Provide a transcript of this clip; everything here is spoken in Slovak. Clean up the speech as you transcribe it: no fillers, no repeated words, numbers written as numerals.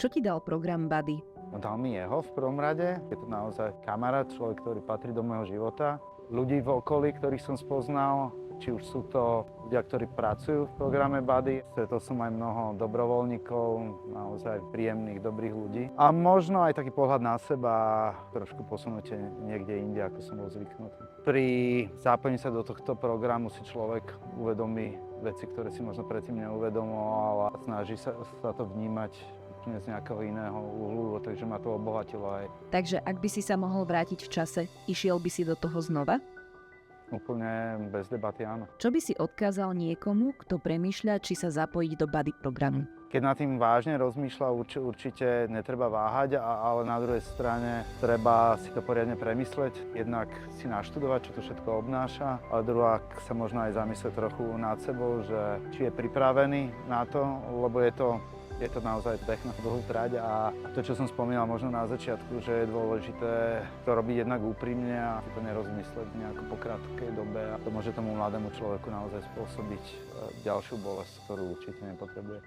Čo ti dal program Buddy? No, dal mi jeho v prvom rade. Je to naozaj kamarát, človek, ktorý patrí do môjho života. Ľudí v okolí, ktorých som spoznal, či už sú to ľudia, ktorí pracujú v programe Buddy. Stretol som aj mnoho dobrovoľníkov, naozaj príjemných, dobrých ľudí. A možno aj taký pohľad na seba, trošku posunutie niekde inde, ako som bol zvyknutý. Pri zapojení sa do tohto programu si človek uvedomí veci, ktoré si možno predtým neuvedomoval a snaží sa to vnímať z nejakého iného uhlu, takže ma to obohatilo aj. Takže ak by si sa mohol vrátiť v čase, išiel by si do toho znova? Úplne bez debaty, áno. Čo by si odkázal niekomu, kto premýšľa, či sa zapojiť do Buddy programu? Keď nad tým vážne rozmýšľa, určite netreba váhať, ale na druhej strane treba si to poriadne premysleť. Jednak si naštudovať, čo to všetko obnáša, ale druhá sa možno aj zamyslieť trochu nad sebou, že či je pripravený na to, lebo je to naozaj beh na dlhú trať a to, čo som spomínal možno na začiatku, že je dôležité to robiť jednak úprimne a si to nerozmysleť nejako po krátkej dobe a to môže tomu mladému človeku naozaj spôsobiť ďalšiu bolesť, ktorú určite nepotrebuje.